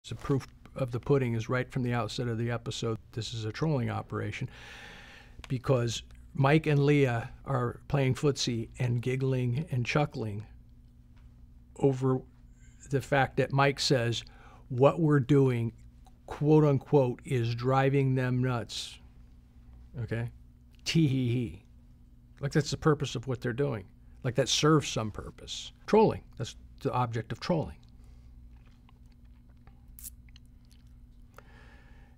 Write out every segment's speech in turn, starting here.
The proof of the pudding is right from the outset of the episode. This is a trolling operation because Mike and Leah are playing footsie and giggling and chuckling over the fact that Mike says what we're doing, quote unquote, is driving them nuts. Okay? Tee-hee-hee. Like that's the purpose of what they're doing. Like that serves some purpose. Trolling. That's the object of trolling.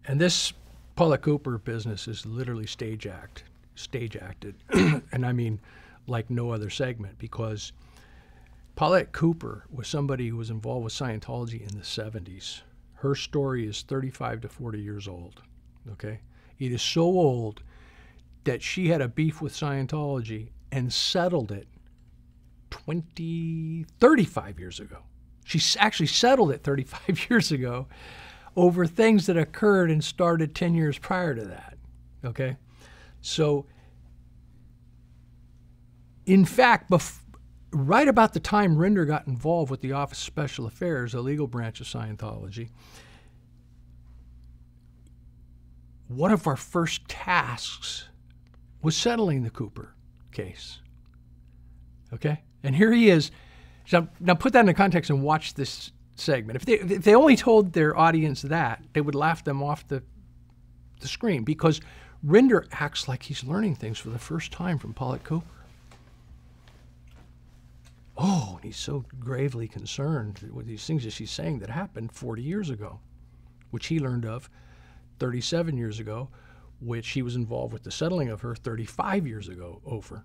And this Paulette Cooper business is literally stage acted. And I mean like no other segment, because Paulette Cooper was somebody who was involved with Scientology in the 70s. Her story is 35 to 40 years old, okay? It is so old that she had a beef with Scientology and settled it 35 years ago. She actually settled it 35 years ago over things that occurred and started 10 years prior to that, okay? So, in fact, right about the time Rinder got involved with the Office of Special Affairs, a legal branch of Scientology, one of our first tasks was settling the Cooper case, okay? And here he is. Now put that in the context and watch this segment. If they only told their audience that, they would laugh them off the screen, because Rinder acts like he's learning things for the first time from Paulette Cooper. Oh, and he's so gravely concerned with these things that she's saying that happened 40 years ago, which he learned of 37 years ago, which he was involved with the settling of her 35 years ago over.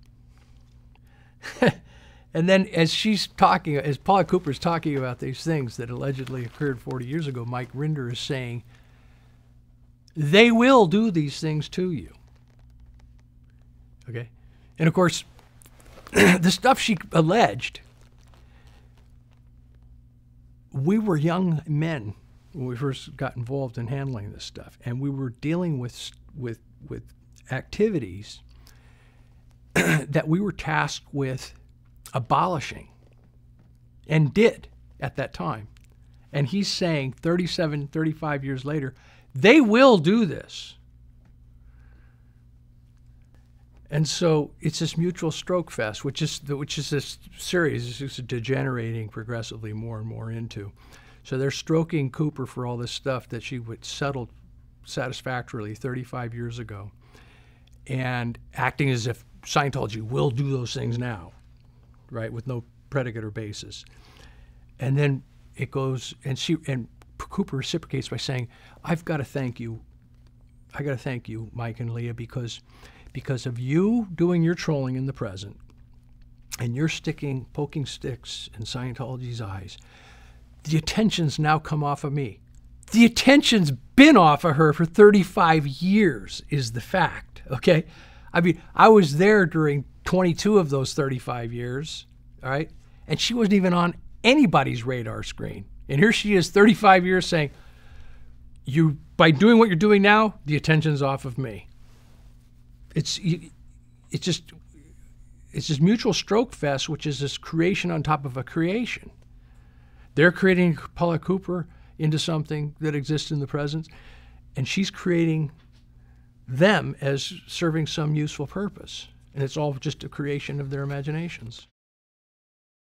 And then as Paulette Cooper's talking about these things that allegedly occurred 40 years ago, Mike Rinder is saying, they will do these things to you. Okay? And of course, the stuff she alleged, we were young men when we first got involved in handling this stuff, and we were dealing with activities that we were tasked with abolishing, and did at that time. And he's saying 35 years later, they will do this. And so it's this mutual stroke fest, which is this series is degenerating progressively more and more into. So they're stroking Cooper for all this stuff that she would settle satisfactorily 35 years ago, and acting as if Scientology will do those things now, right, with no predicate or basis. And then it goes, and Cooper reciprocates by saying, I've got to thank you. I got to thank you, Mike and Leah, because of you doing your trolling in the present, and you're poking sticks in Scientology's eyes, the attention's now come off of me. The attention's been off of her for 35 years is the fact, okay? I mean, I was there during 22 of those 35 years, all right? And she wasn't even on anybody's radar screen. And here she is 35 years saying, by doing what you're doing now, the attention's off of me. It's just mutual stroke fest, which is this creation on top of a creation. They're creating Paulette Cooper into something that exists in the present, and she's creating them as serving some useful purpose. And it's all just a creation of their imaginations.